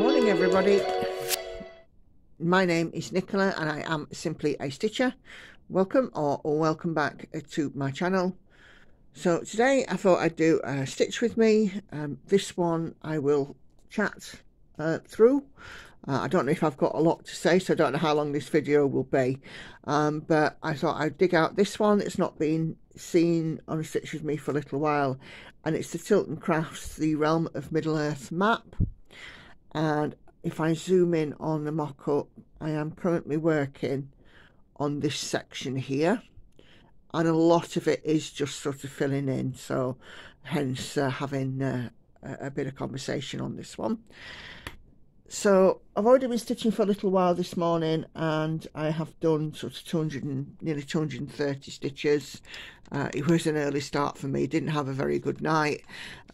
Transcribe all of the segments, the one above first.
Morning everybody, my name is Nicola and I am simply a stitcher. Welcome or welcome back to my channel. So today I thought I'd do a stitch with me. This one I will chat through. I don't know if I've got a lot to say, so I don't know how long this video will be, but I thought I'd dig out this one. It's not been seen on a stitch with me for a little while, and it's the Tilton Crafts The Realm of Middle-earth map. And if I zoom in on the mock-up, I am currently working on this section here, and a lot of it is just sort of filling in, so hence having a bit of conversation on this one. So I've already been stitching for a little while this morning, and I have done sort of nearly 230 stitches. It was an early start for me, didn't have a very good night,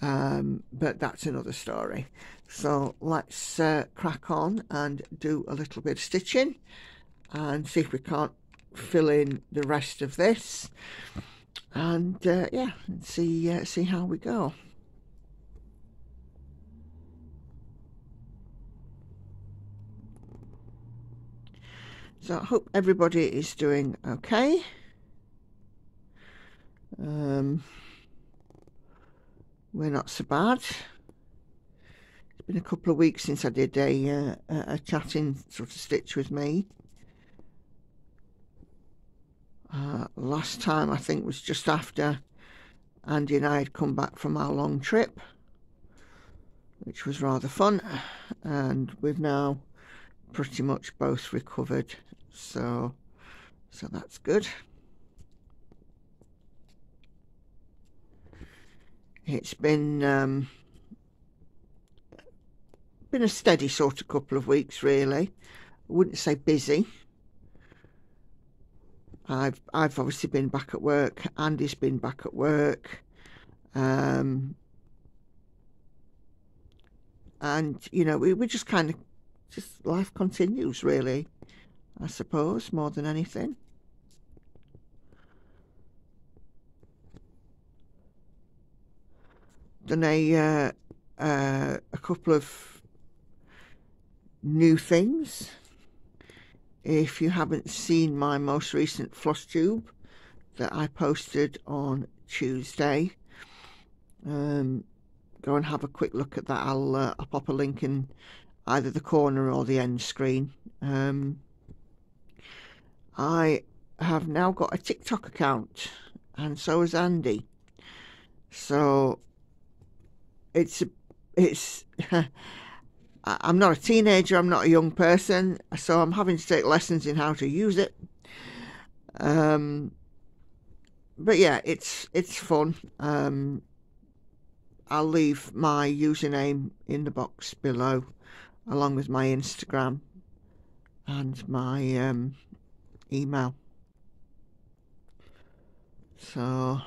but that's another story. So let's crack on and do a little bit of stitching and see if we can't fill in the rest of this, and yeah, and see how we go. So I hope everybody is doing okay. We're not so bad. It's been a couple of weeks since I did a chatting sort of stitch with me. Last time I think was just after Andy and I had come back from our long trip, which was rather fun, and we've now pretty much both recovered, so that's good. It's been a steady sort of couple of weeks, really. I wouldn't say busy. I've obviously been back at work. Andy's been back at work, and you know, we just kind of life continues, really, I suppose, more than anything. Done a couple of new things. If you haven't seen my most recent floss tube that I posted on Tuesday, go and have a quick look at that. I'll pop a link in either the corner or the end screen. I have now got a TikTok account, and so has Andy. So it's I'm not a teenager, I'm not a young person, so I'm having to take lessons in how to use it. But yeah, it's fun. I'll leave my username in the box below, along with my Instagram and my email. So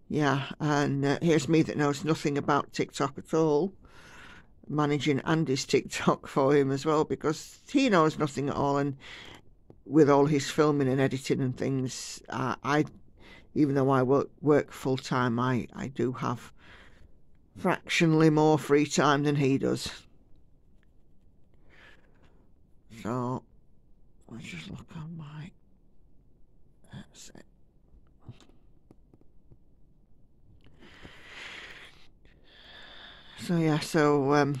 yeah, and here's me that knows nothing about TikTok at all, managing Andy's TikTok for him as well, because he knows nothing at all, and with all his filming and editing and things, even though I work full time, I do have fractionally more free time than he does. So let's just look on my, that's it. So yeah, so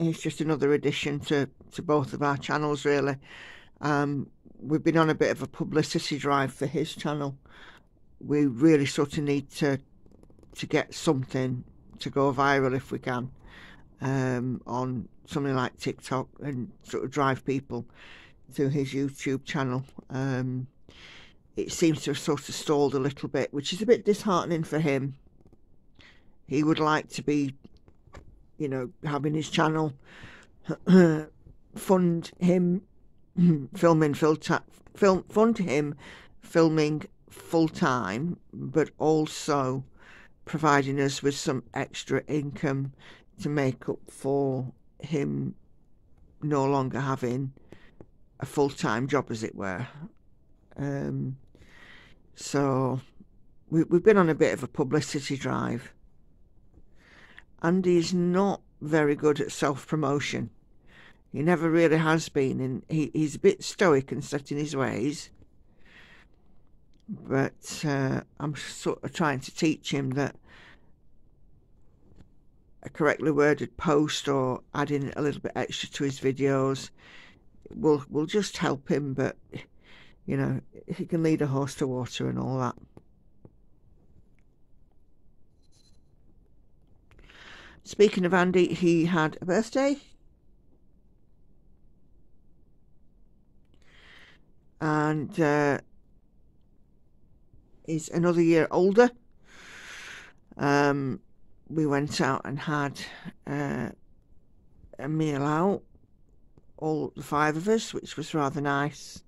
it's just another addition to both of our channels, really. We've been on a bit of a publicity drive for his channel. We really sort of need to get something to go viral if we can, on something like TikTok, and sort of drive people to his YouTube channel. It seems to have sort of stalled a little bit, which is a bit disheartening for him. He would like to be, you know, having his channel fund him filming full time, but also providing us with some extra income to make up for him no longer having a full-time job, as it were. So we've been on a bit of a publicity drive, Andy's not very good at self-promotion. He never really has been, and he's a bit stoic and set in his ways. But I'm sort of trying to teach him that a correctly worded post or adding a little bit extra to his videos will just help him. But you know, he can lead a horse to water and all that. Speaking of Andy, he had a birthday, and he's another year older. We went out and had a meal out, all the 5 of us, which was rather nice.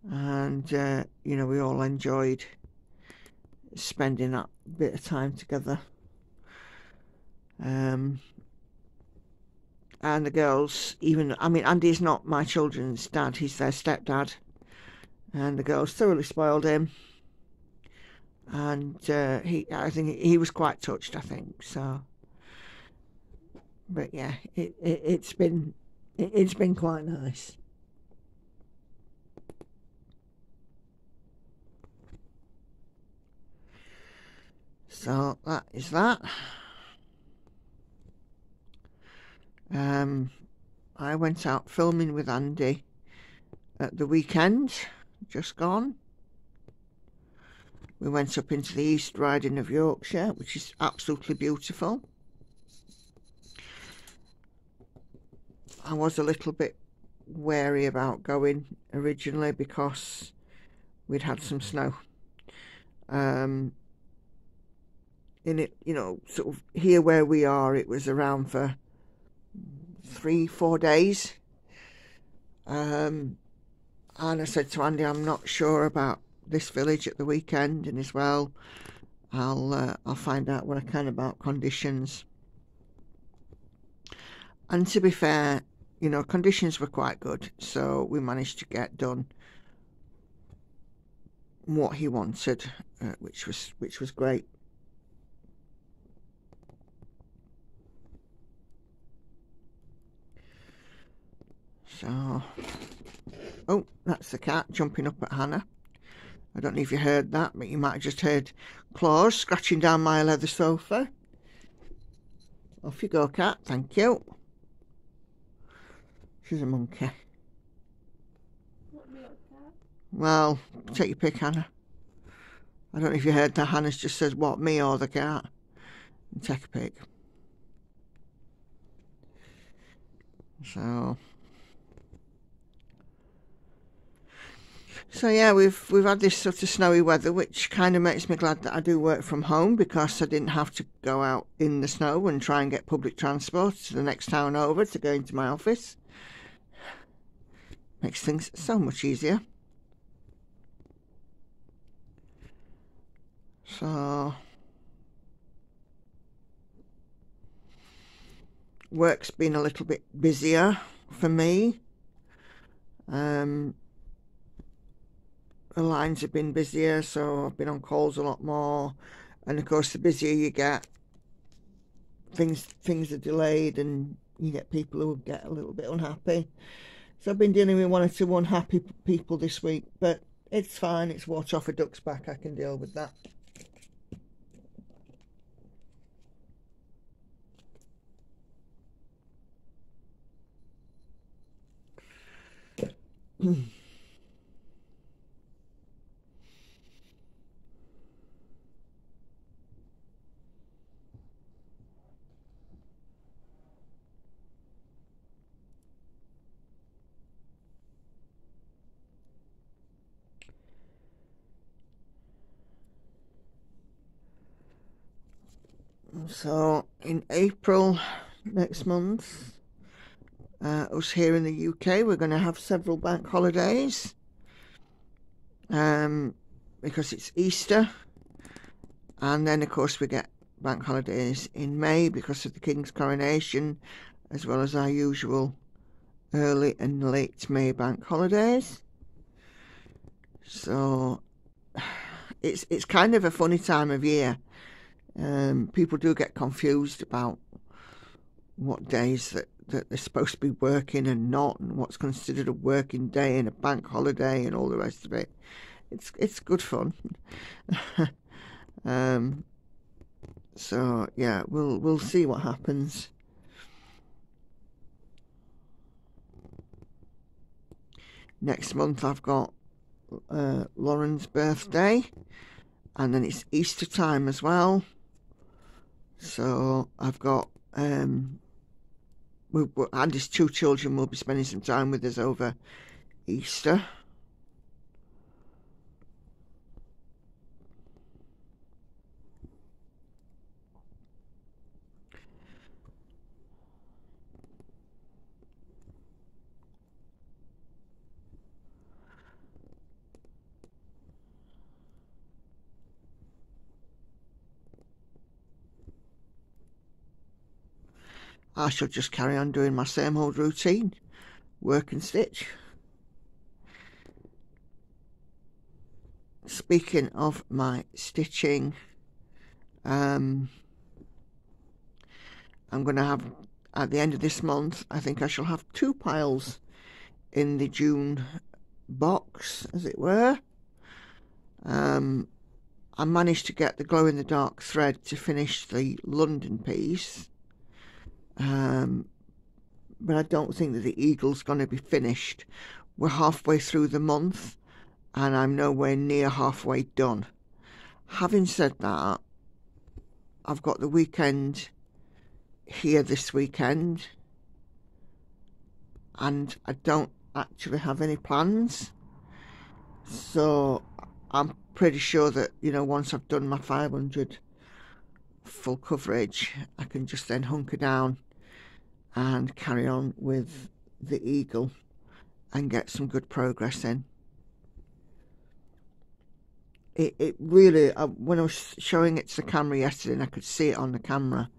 And you know, we all enjoyed spending that bit of time together. And the girls, I mean, Andy's not my children's dad, he's their stepdad, and the girls thoroughly spoiled him. And I think he was quite touched, I think. So, but yeah, it's been quite nice. So that is that. I went out filming with Andy at the weekend, just gone. We went up into the East Riding of Yorkshire, which is absolutely beautiful. I was a little bit wary about going originally because we'd had some snow. In it, you know, sort of here where we are, it was around for 3-4 days. And I said to Andy, I'm not sure about this village at the weekend, and as well, I'll find out what I can about conditions. And to be fair, you know, conditions were quite good, so we managed to get done what he wanted, which was great. So, oh, that's the cat jumping up at Hannah. I don't know if you heard that, but you might have just heard claws scratching down my leather sofa. Off you go, cat. Thank you. She's a monkey. Well, take your pick, Hannah. I don't know if you heard that. Hannah's just said, what, me or the cat? And take a pick. So yeah, we've had this sort of snowy weather, which kind of makes me glad that I do work from home, because I didn't have to go out in the snow and try and get public transport to the next town over to go into my office. Makes things so much easier. So work's been a little bit busier for me. The lines have been busier, so I've been on calls a lot more, and of course the busier you get, things are delayed, and you get people who get a little bit unhappy. So I've been dealing with 1 or 2 unhappy people this week, but it's fine, it's water off a duck's back, I can deal with that. So in April next month, us here in the UK, we're going to have several bank holidays, because it's Easter, and then of course we get bank holidays in May because of the King's coronation, as well as our usual early and late May bank holidays. So it's kind of a funny time of year. People do get confused about what days that they're supposed to be working and not, and what's considered a working day and a bank holiday and all the rest of it. It's good fun. So yeah, we'll see what happens. Next month I've got Lauren's birthday, and then it's Easter time as well. So I've got Andy's 2 children will be spending some time with us over Easter. I shall just carry on doing my same old routine, work and stitch. Speaking of my stitching, I'm going to have, at the end of this month, I think I shall have 2 piles in the June box, as it were. I managed to get the glow-in-the-dark thread to finish the London piece, but I don't think that the eagle's going to be finished. We're halfway through the month and I'm nowhere near halfway done. Having said that, I've got the weekend here this weekend and I don't actually have any plans, so I'm pretty sure that, you know, once I've done my 500 full coverage, I can just then hunker down and carry on with the eagle and get some good progress in. It really, when I was showing it to the camera yesterday and I could see it on the camera,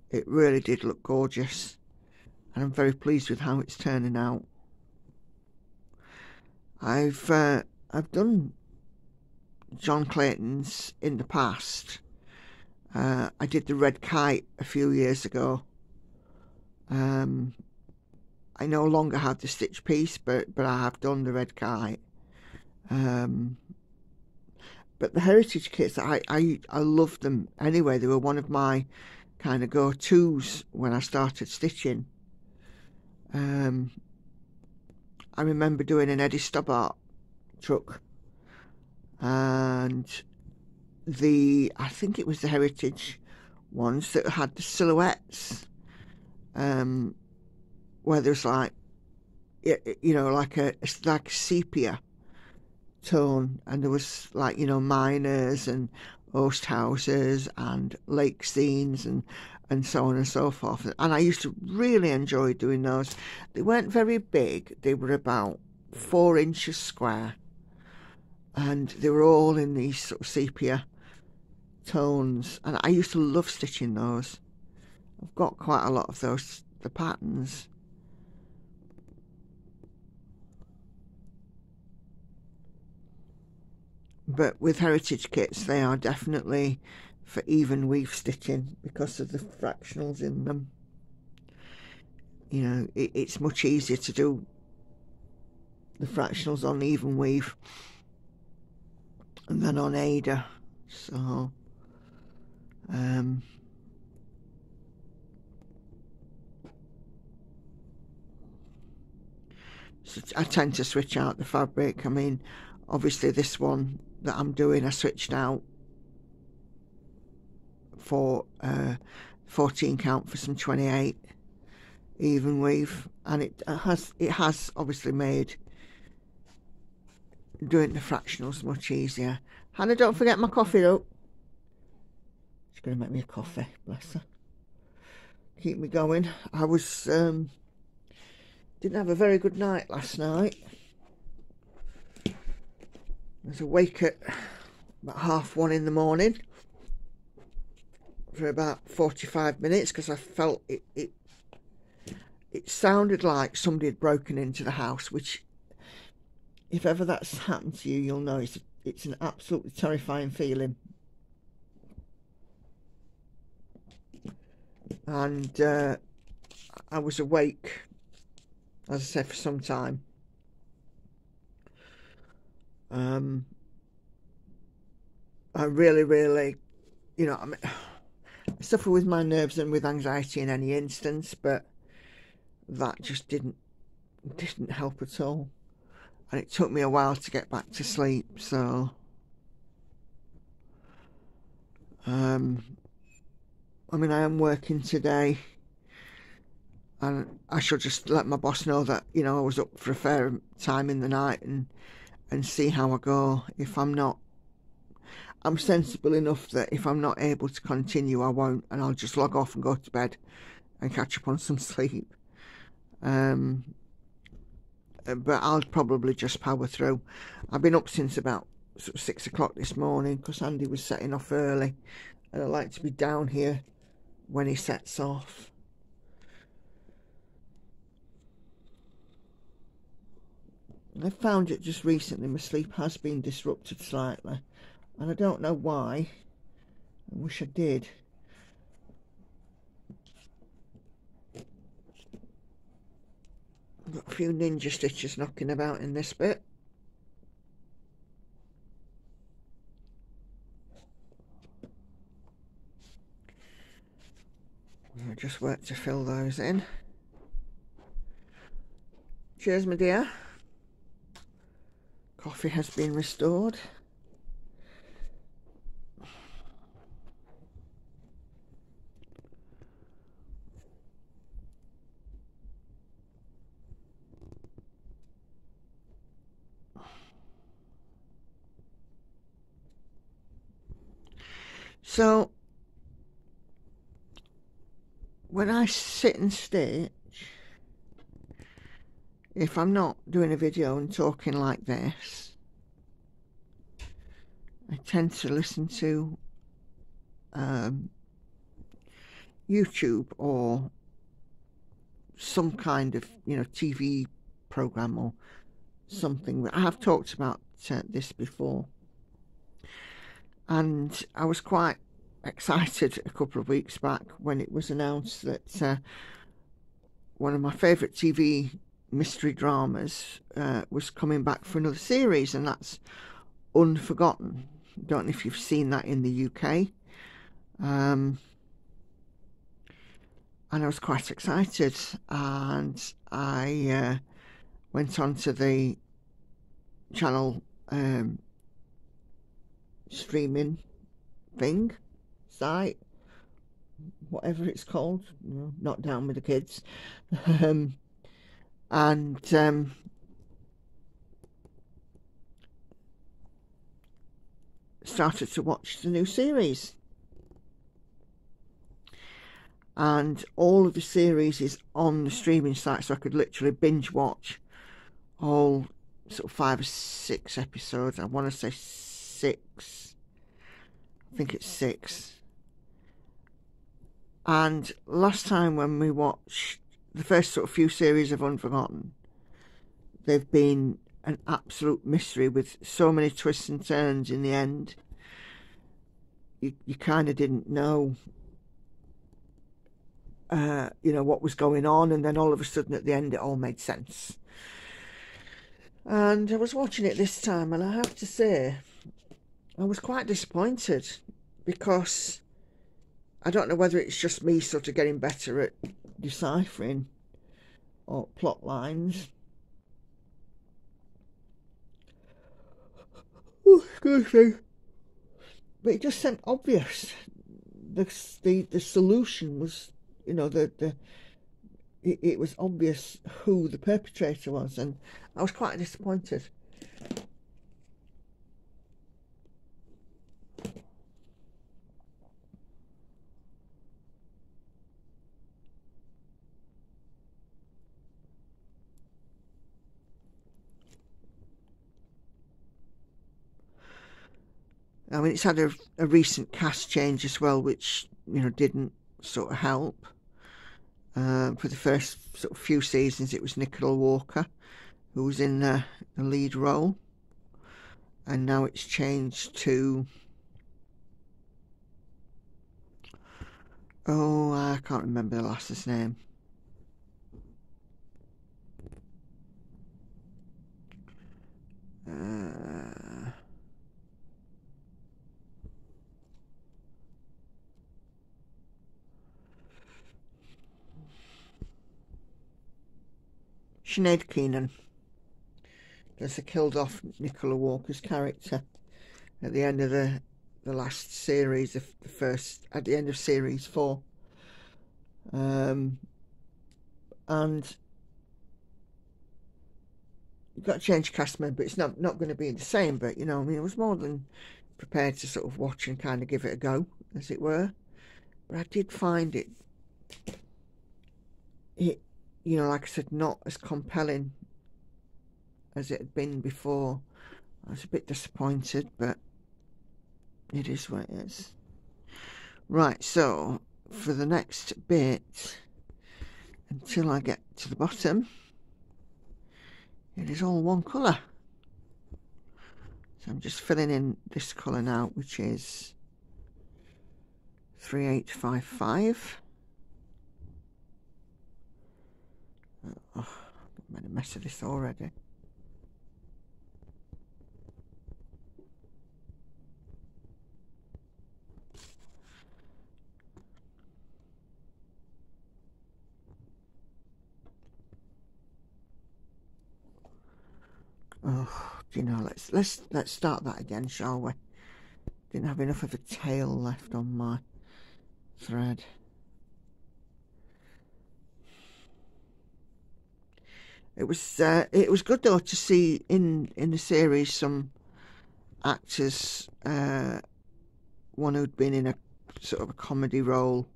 it really did look gorgeous, and I'm very pleased with how it's turning out. I've done John Clayton's in the past. I did the red kite a few years ago. I no longer have the stitch piece, but I have done the red kite. But the heritage kits, I love them anyway. They were one of my kind of go-tos when I started stitching. I remember doing an Eddie Stobbart truck, and I think it was the heritage ones that had the silhouettes, where there's like, you know, like sepia tone, and there was like, you know, miners and oast houses and lake scenes and so on and so forth, and I used to really enjoy doing those. They weren't very big, they were about 4 inches square, and they were all in these sort of sepia tones, and I used to love stitching those. I've got quite a lot of those, the patterns. But with heritage kits, they are definitely for even weave stitching because of the fractionals in them. You know, it's much easier to do the fractionals on even weave than on Ada. So so I tend to switch out the fabric. I mean, obviously this one that I'm doing, I switched out for 14 count for some 28 even weave, and it has obviously made doing the fractionals much easier. Hannah, don't forget my coffee though. She's going to make me a coffee, bless her. Keep me going. I was didn't have a very good night last night. I was awake at about 1:30 in the morning for about 45 minutes because I felt it sounded like somebody had broken into the house, which, if ever that's happened to you, you'll know it's an absolutely terrifying feeling. and I was awake, as I said, for some time. I really, you know, I suffer with my nerves and with anxiety in any instance, but that just didn't help at all, and it took me a while to get back to sleep. So I mean, I am working today, and I shall just let my boss know that, you know, I was up for a fair time in the night, and see how I go. If I'm not, I'm sensible enough that if I'm not able to continue, I won't, and I'll just log off and go to bed and catch up on some sleep. But I'll probably just power through. I've been up since about sort of 6 o'clock this morning because Andy was setting off early, and I like to be down here when he sets off. I found it just recently, my sleep has been disrupted slightly, and I don't know why. I wish I did. I've got a few ninja stitches knocking about in this bit. I just work to fill those in. Cheers, my dear. Coffee has been restored. So when I sit and stitch, if I'm not doing a video and talking like this, I tend to listen to YouTube or some kind of, you know, TV program or something. I have talked about this before, and I was quite excited a couple of weeks back when it was announced that one of my favourite TV mystery dramas was coming back for another series, and that's Unforgotten. Don't know if you've seen that in the UK. And I was quite excited, and I went onto the channel streaming thing, site, whatever it's called, you know, not down with the kids, and started to watch the new series. And all of the series is on the streaming site, so I could literally binge watch all sort of 5 or 6 episodes. I want to say 6. I think it's 6. And last time when we watched the first sort of few series of Unforgotten, they've been an absolute mystery with so many twists and turns in the end. You kind of didn't know, you know, what was going on, and then all of a sudden at the end it all made sense. And I was watching it this time, and I have to say I was quite disappointed, because I don't know whether it's just me sort of getting better at deciphering or plot lines. Oh, excuse me. But it just seemed obvious. The solution was, you know, it was obvious who the perpetrator was, and I was quite disappointed. I mean, it's had a recent cast change as well, which, you know, didn't sort of help. For the first sort of few seasons, it was Nicola Walker who was in the lead role, and now it's changed to Oh, I can't remember the lass's name. Sinead Keenan. Because they killed off Nicola Walker's character at the end of the last series, the first, at the end of series 4. And you've got to change cast member. It's not going to be the same, but you know, I mean, I was more than prepared to sort of watch and kind of give it a go, as it were. But I did find it, you know, like I said, not as compelling as it had been before. I was a bit disappointed, but it is what it is. Right, so for the next bit, until I get to the bottom, it is all one colour. So I'm just filling in this colour now, which is 3855. Oh, I've made a mess of this already. Oh, you know, let's start that again, shall we? Didn't have enough of a tail left on my thread. It was good though to see in the series some actors, one who'd been in a sort of a comedy role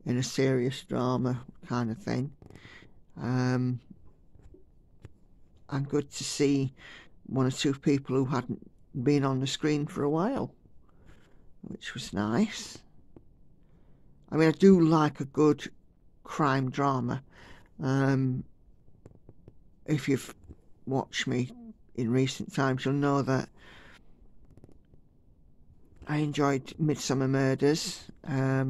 in a serious drama kind of thing, and good to see one or two people who hadn't been on the screen for a while, which was nice. I mean, I do like a good crime drama. If you've watched me in recent times, you'll know that I enjoyed Midsummer Murders. I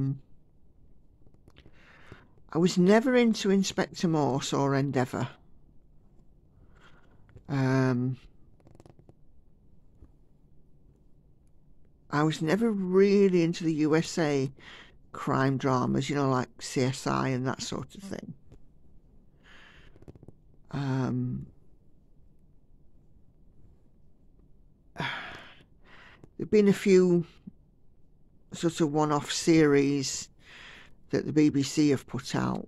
was never into Inspector Morse or Endeavour. I was never really into the USA crime dramas, you know, like CSI and that sort of thing. There've been a few sort of one-off series that the BBC have put out,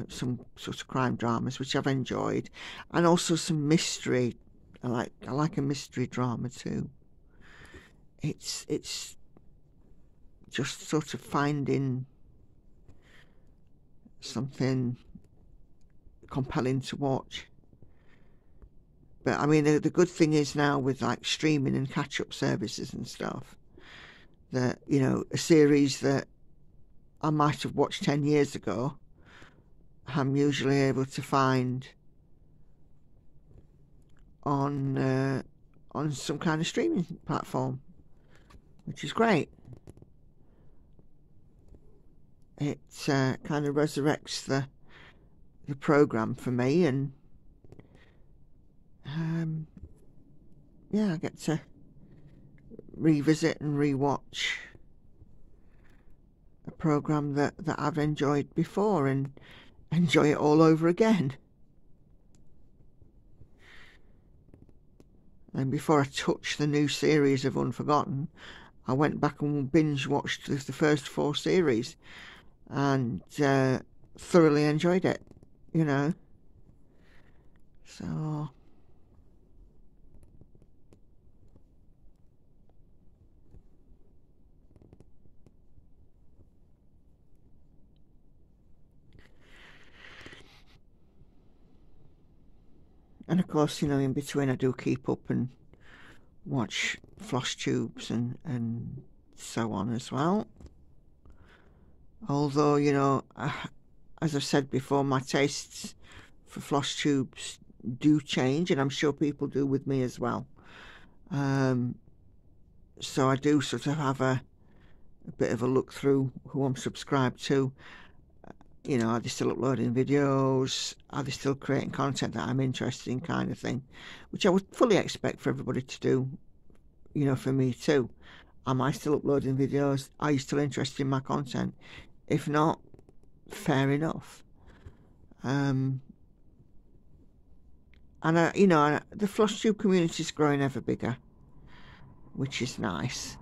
some sort of crime dramas which I've enjoyed, and also some mystery. I like a mystery drama too. It's just sort of finding something compelling to watch. But I mean, the good thing is now with like streaming and catch-up services and stuff, that, you know, a series that I might have watched 10 years ago, I'm usually able to find on some kind of streaming platform, which is great. It kind of resurrects the program for me, and yeah, I get to revisit and rewatch a program that I've enjoyed before and enjoy it all over again. And before I touched the new series of Unforgotten, I went back and binge watched the first 4 series and thoroughly enjoyed it, you know. So and of course, you know, in between I do keep up and watch floss tubes and so on as well. Although, you know, as I've said before, my tastes for floss tubes do change, and I'm sure people do with me as well. So I do sort of have a a bit of a look through who I'm subscribed to. You know, are they still uploading videos? Are they still creating content that I'm interested in, kind of thing? Which I would fully expect for everybody to do, you know, for me too. Am I still uploading videos? Are you still interested in my content? If not, fair enough. And you know, the floss tube community is growing ever bigger, which is nice.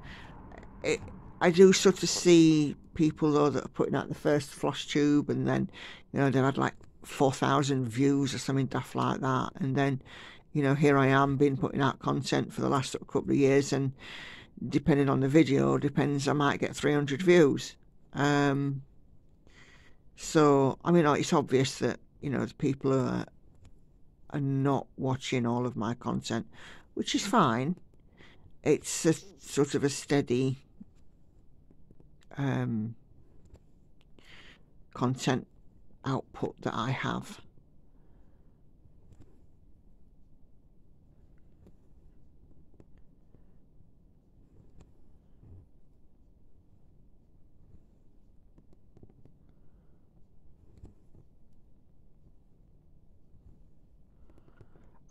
I do sort of see people though that are putting out the first floss tube, and then, you know, they've had like 4,000 views or something daft like that, and then, you know, here I am been putting out content for the last couple of years, and depending on the video, I might get 300 views. So I mean, it's obvious that, you know, the people are not watching all of my content, which is fine. It's a sort of a steady content output that I have.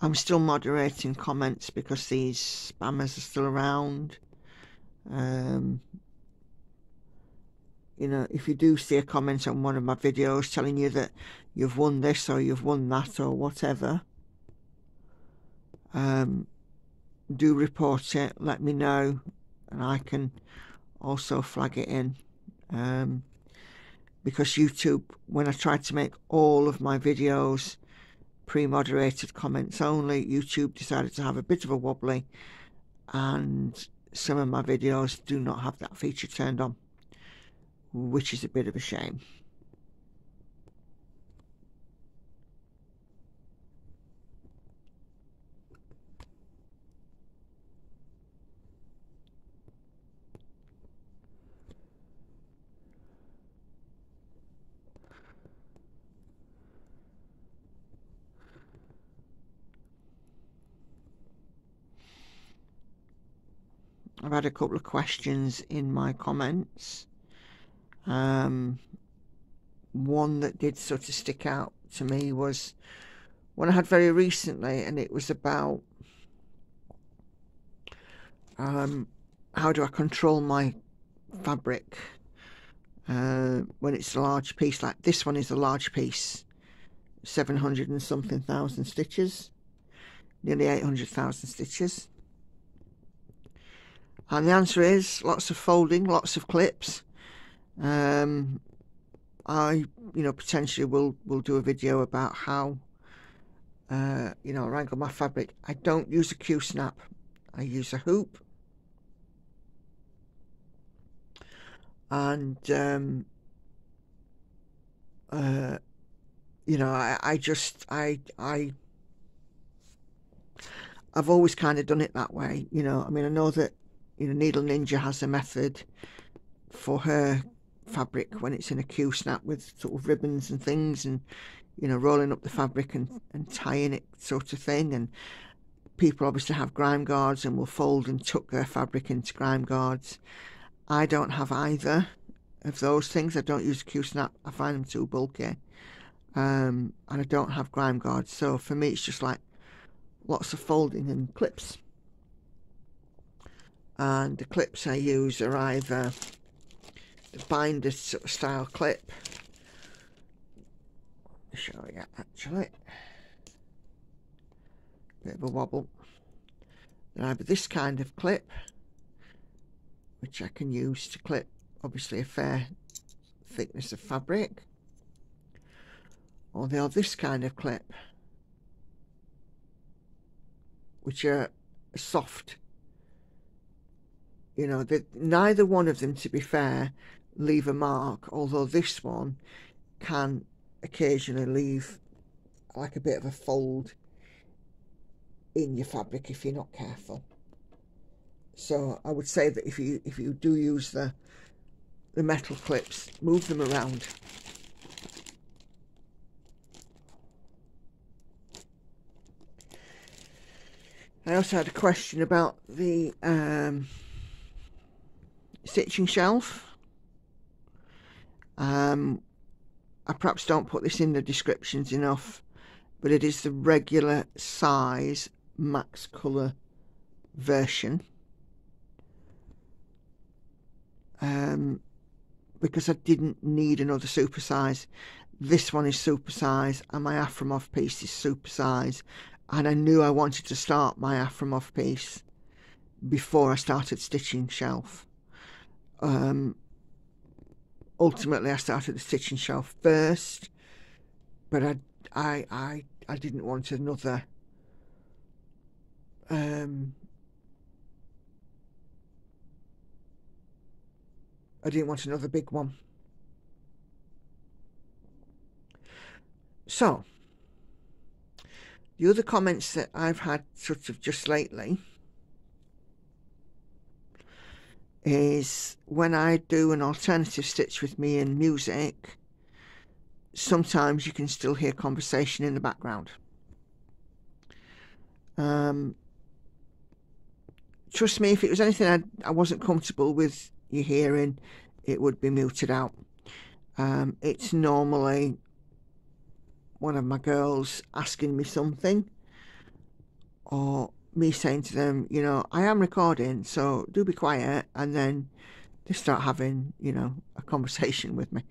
I'm still moderating comments because these spammers are still around. You know, if you do see a comment on one of my videos telling you that you've won this or you've won that or whatever, do report it, let me know, and I can also flag it in. Because YouTube, when I tried to make all of my videos pre-moderated comments only, YouTube decided to have a bit of a wobbly, and some of my videos do not have that feature turned on, which is a bit of a shame. I've had a couple of questions in my comments. One that did sort of stick out to me was one I had very recently, and it was about how do I control my fabric when it's a large piece. Like this one is a large piece, 700 and something thousand stitches, nearly 800,000 stitches. And the answer is lots of folding, lots of clips. I, you know, potentially will do a video about how, you know, wrangle my fabric. I don't use a Q-snap. I use a hoop. And, you know, I've always kind of done it that way. You know, I mean, I know that, you know, Needle Ninja has a method for her fabric when it's in a Q-snap with sort of ribbons and things, and, you know, rolling up the fabric and tying it, sort of thing. And people obviously have grime guards and will fold and tuck their fabric into grime guards. I don't have either of those things. I don't use Q-snap. I find them too bulky. And I don't have grime guards. So for me, it's just like lots of folding and clips. And the clips I use are either the binder sort of style clip. I'll show you actually. Bit of a wobble. Then I have this kind of clip, which I can use to clip obviously a fair thickness of fabric. Or they have this kind of clip, which are soft. You know, neither one of them, to be fair, leave a mark, although this one can occasionally leave like a bit of a fold in your fabric if you're not careful. So I would say that if you do use the metal clips, move them around. I also had a question about the stitching shelf. I perhaps don't put this in the descriptions enough, but it is the regular size max colour version. Because I didn't need another super size. This one is super size, and my Aframov piece is super size, and I knew I wanted to start my Aframov piece before I started stitching shelf. Ultimately I started the stitching shelf first, but I didn't want another I didn't want another big one. So the other comments that I've had sort of just lately is when I do an alternative stitch with me in music, sometimes you can still hear conversation in the background. Trust me, if it was anything I wasn't comfortable with you hearing, it would be muted out. It's normally one of my girls asking me something, or me saying to them, you know, I am recording, so do be quiet, and then they start having, you know, a conversation with me.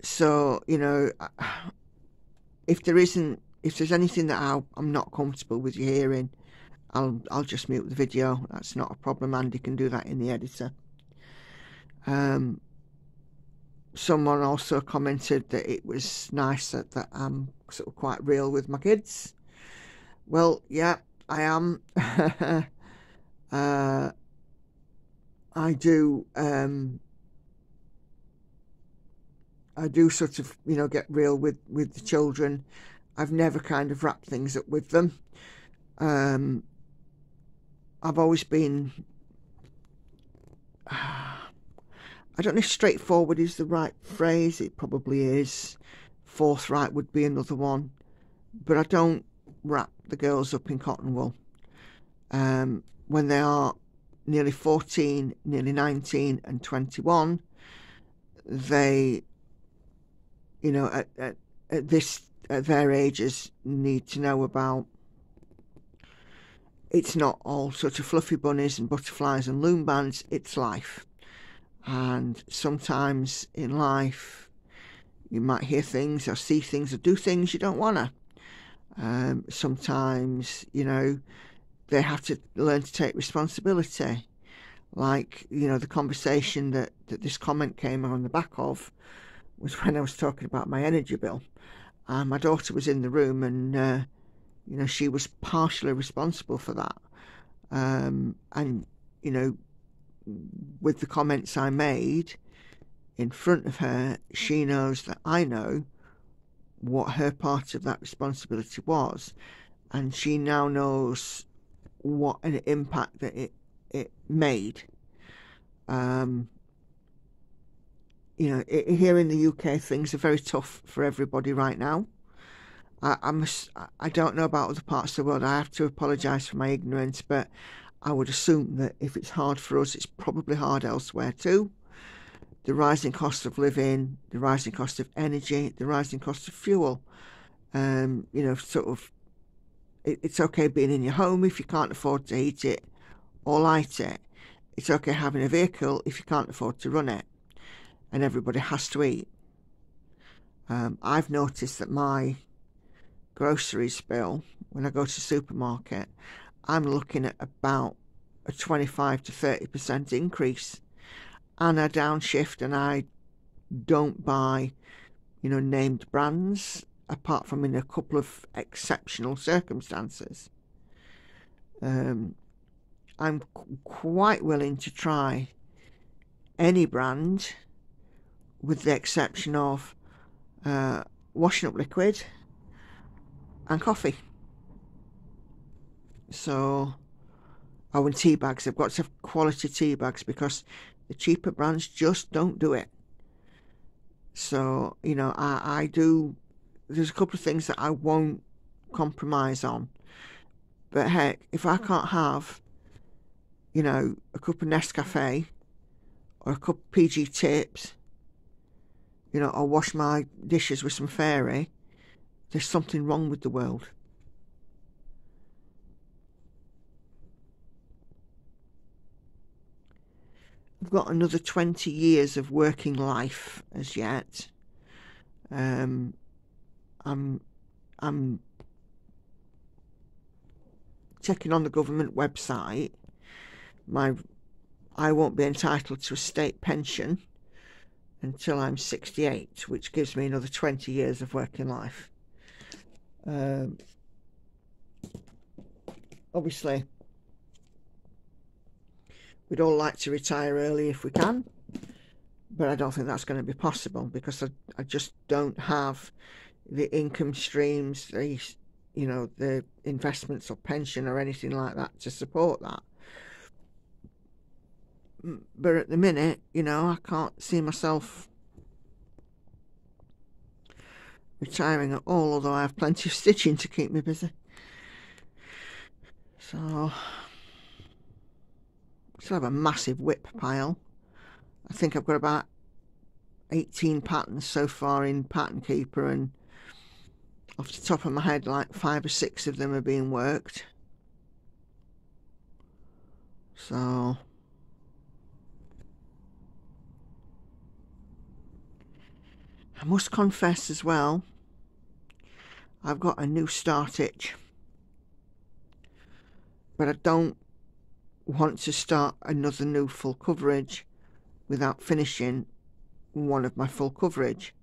So, you know, if there's anything that I'm not comfortable with you hearing, I'll just mute the video. That's not a problem. Andy can do that in the editor. Someone also commented that it was nice that I'm sort of quite real with my kids. Well, yeah, I am. I do sort of, you know, get real with the children. I've never kind of wrapped things up with them. I've always been, I don't know if straightforward is the right phrase. It probably is. Forthright would be another one. But I don't wrap the girls up in cotton wool. When they are nearly 14, nearly 19 and 21, they, you know, at their ages need to know about, it's not all sort of fluffy bunnies and butterflies and loom bands, it's life. And sometimes in life you might hear things or see things or do things you don't want to. Sometimes, you know, they have to learn to take responsibility. Like, you know, the conversation that this comment came on the back of was when I was talking about my energy bill. My daughter was in the room, and you know, she was partially responsible for that. And, you know, with the comments I made in front of her, she knows that I know what her part of that responsibility was, and she now knows what an impact that it made. You know, here in the UK, things are very tough for everybody right now. I don't know about other parts of the world. I have to apologise for my ignorance, but I would assume that if it's hard for us, it's probably hard elsewhere too. The rising cost of living, the rising cost of energy, the rising cost of fuel. You know, sort of, it's okay being in your home if you can't afford to heat it or light it. It's okay having a vehicle if you can't afford to run it. And everybody has to eat. I've noticed that my groceries bill, when I go to the supermarket, I'm looking at about a 25 to 30% increase, and I downshift, and I don't buy, you know, named brands, apart from in a couple of exceptional circumstances. I'm quite willing to try any brand, with the exception of washing up liquid and coffee. So, oh, and tea bags. I've got to have quality tea bags because the cheaper brands just don't do it. So, you know, I do, there's a couple of things that I won't compromise on. But heck, if I can't have you know, a cup of Nescafe or a cup of PG Tips, you know, or wash my dishes with some Fairy, there's something wrong with the world. I've got another 20 years of working life as yet. I'm checking on the government website. I won't be entitled to a state pension until I'm 68, which gives me another 20 years of working life. Obviously, we'd all like to retire early if we can, but I don't think that's going to be possible because I just don't have the income streams, the, you know, the investments or pension or anything like that to support that. But at the minute, you know, I can't see myself retiring at all, although I have plenty of stitching to keep me busy. So I still have a massive whip pile. I think I've got about 18 patterns so far in Pattern Keeper, and off the top of my head, like 5 or 6 of them are being worked. So I must confess as well, I've got a new start itch, but I don't want to start another new full coverage without finishing one of my full coverage.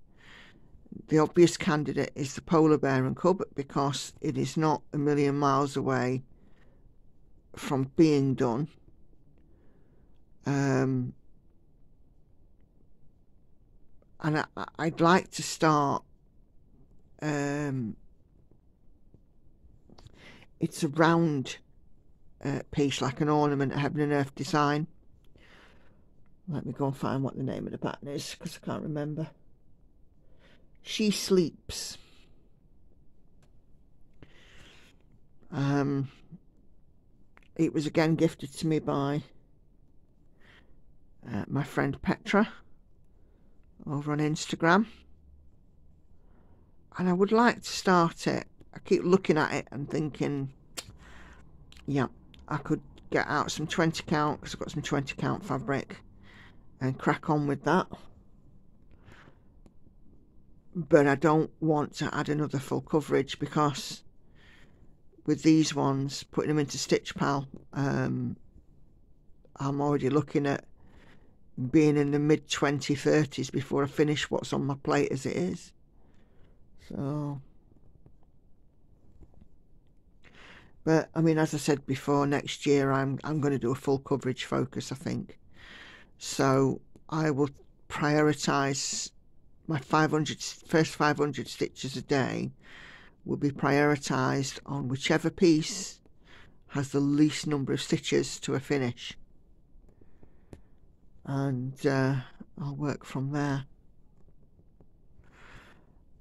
The obvious candidate is the Polar Bear and Cub, because it is not a million miles away from being done. And I'd like to start, it's a round piece, like an ornament, a heaven and earth design. Let me go and find what the name of the pattern is, because I can't remember. She Sleeps. It was again gifted to me by my friend Petra over on Instagram, and I would like to start it. I keep looking at it and thinking, yeah, I could get out some 20 count, because I've got some 20 count fabric, and crack on with that. But I don't want to add another full coverage, because with these ones, putting them into Stitch Pal, I'm already looking at being in the mid 2030s before I finish what's on my plate as it is. So, but I mean, as I said before, next year I'm going to do a full coverage focus, I think. So I will prioritize my first 500 stitches a day will be prioritized on whichever piece has the least number of stitches to a finish, and I'll work from there.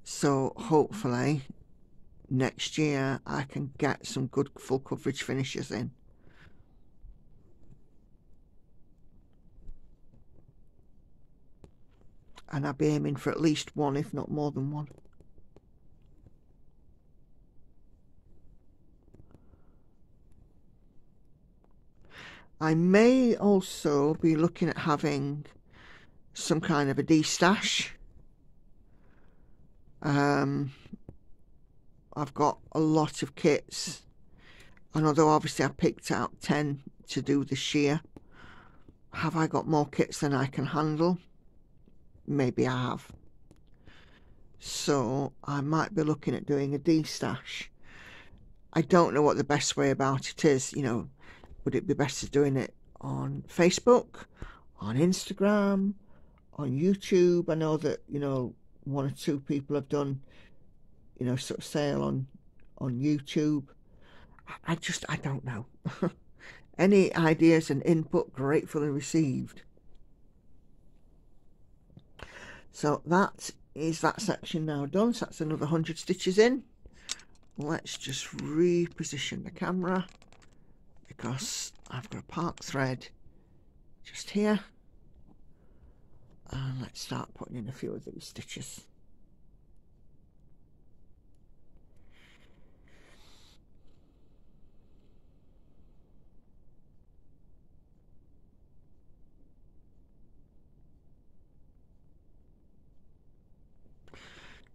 So hopefully next year I can get some good full coverage finishes in. And I'll be aiming for at least one, if not more than one. I may also be looking at having some kind of a de-stash. I've got a lot of kits, and although obviously I picked out 10 to do this year, have I got more kits than I can handle? Maybe I have. So I might be looking at doing a de-stash. I don't know what the best way about it is. You know, would it be better doing it on Facebook, on Instagram, on YouTube? I know that, you know, 1 or 2 people have done, you know, sort of sale on YouTube. I don't know. Any ideas and input gratefully received. So that is that section now done. So that's another 100 stitches in. Let's just reposition the camera, because I've got a park thread just here, and let's start putting in a few of these stitches.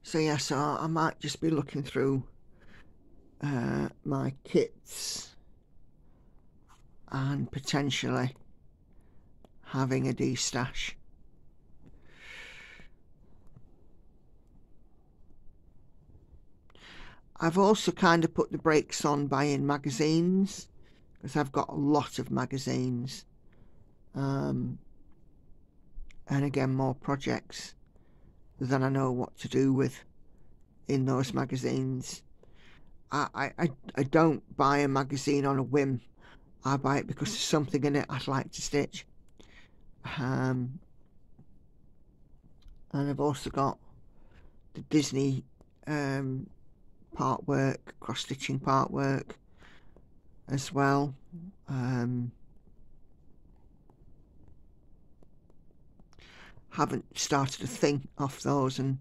So yeah, so I might just be looking through my kits and potentially having a de-stash. I've also kind of put the brakes on buying magazines, because I've got a lot of magazines, and again, more projects than I know what to do with in those magazines. I don't buy a magazine on a whim. I buy it because there's something in it I'd like to stitch. And I've also got the Disney part work, cross stitching part work as well. Haven't started a thing off those, and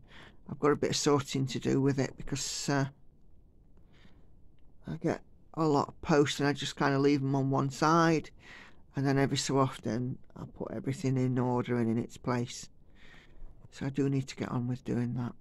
I've got a bit of sorting to do with it, because I get a lot of posts and I just kind of leave them on one side, and then every so often I put everything in order and in its place. So I do need to get on with doing that.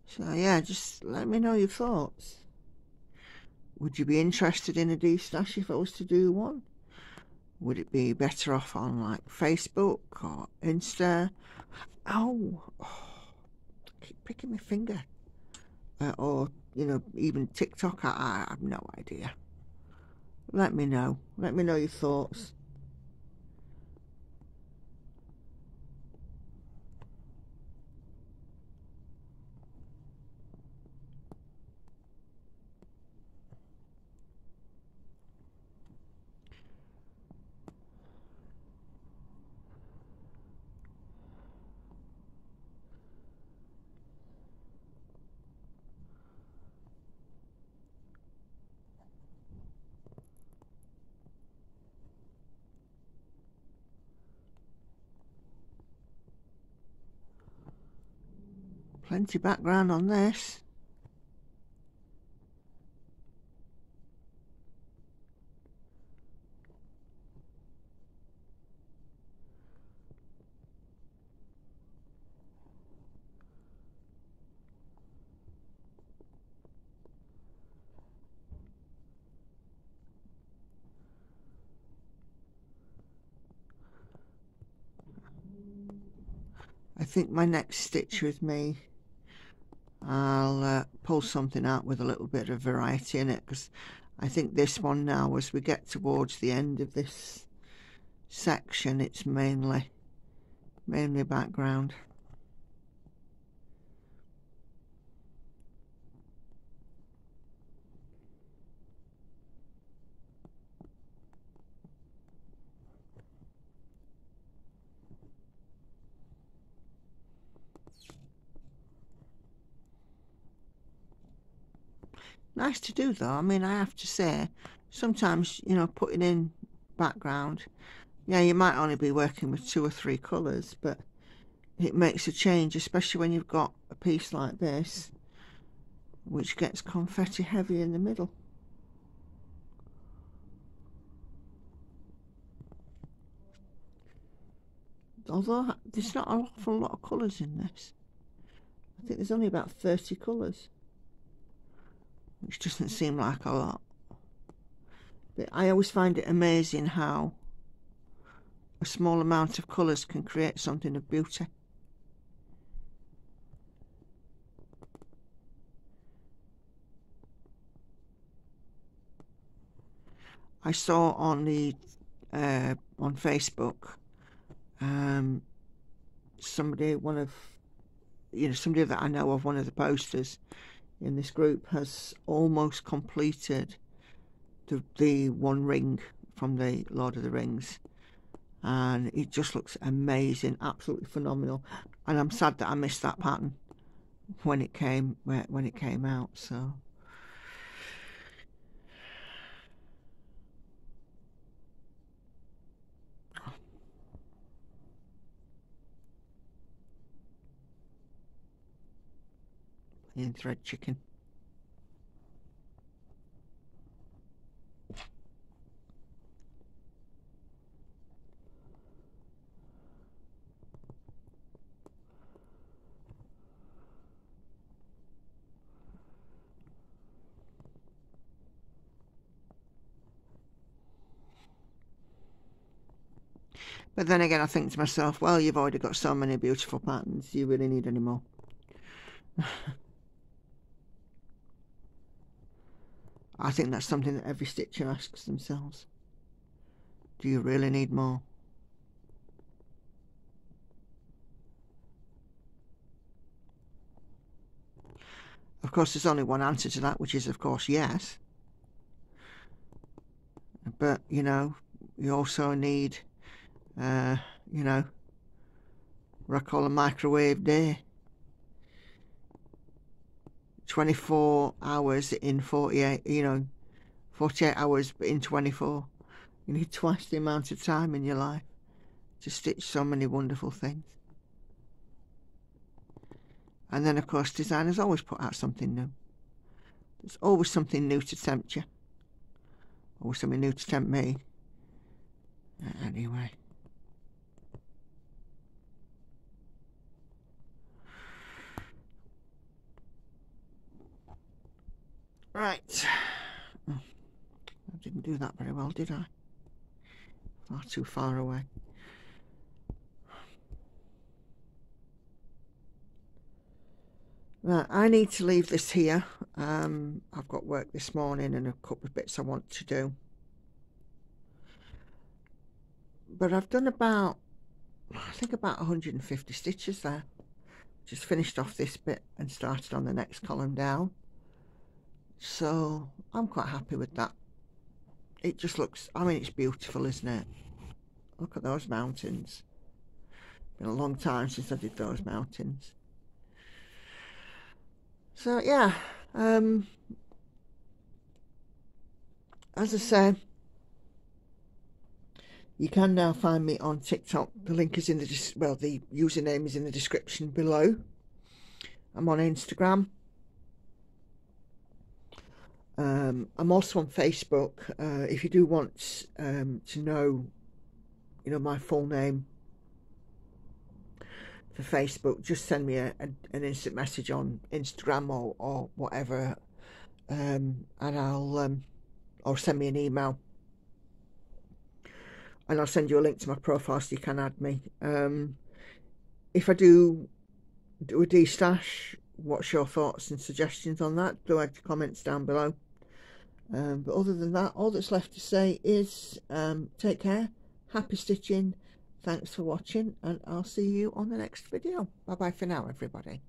So yeah, just let me know your thoughts. Would you be interested in a de-stash if I was to do one? Would it be better off on like Facebook or Insta? Oh, I keep pricking my finger. Or, you know, even TikTok. I have no idea. Let me know. Let me know your thoughts. Plenty background on this. I think my next stitch with me, I'll pull something out with a little bit of variety in it, because I think this one now, as we get towards the end of this section, it's mainly background. Nice to do though. I mean, I have to say, sometimes, you know, putting in background, yeah, you might only be working with 2 or 3 colours, but it makes a change, especially when you've got a piece like this, which gets confetti heavy in the middle. Although there's not an awful lot of colours in this. I think there's only about 30 colours, which doesn't seem like a lot. But I always find it amazing how a small amount of colours can create something of beauty. I saw on the on Facebook, somebody, somebody that I know of, one of the posters in this group, has almost completed the One Ring from the Lord of the Rings, and it just looks amazing, absolutely phenomenal. And I'm sad that I missed that pattern when it came out. So in thread chicken. But then again, I think to myself, well, you've already got so many beautiful patterns, do you really need any more? I think that's something that every stitcher asks themselves. Do you really need more? Of course, there's only one answer to that, which is, of course, yes. But, you also need, what I call a microwave day. 24 hours in 48, 48 hours in 24. You need twice the amount of time in your life to stitch so many wonderful things. And then, of course, designers always put out something new. There's always something new to tempt you. Always something new to tempt me. Anyway. Right. I didn't do that very well, did I? Far too far away. Right, I need to leave this here. I've got work this morning and a couple of bits I want to do. But I've done about 150 stitches there. Just finished off this bit and started on the next column down. So I'm quite happy with that. It just looks, it's beautiful, isn't it? Look at those mountains. Been a long time since I did those mountains. So yeah, as I say, you can now find me on TikTok. The link is in the the username is in the description below. I'm on Instagram. I'm also on Facebook. If you do want to know, my full name for Facebook, just send me an instant message on Instagram or whatever, and I'll or send me an email, and I'll send you a link to my profile so you can add me. If I do a de-stash, what's your thoughts and suggestions on that? Do add your comments down below. But other than that, all that's left to say is take care, happy stitching, thanks for watching, and I'll see you on the next video. Bye bye for now, everybody.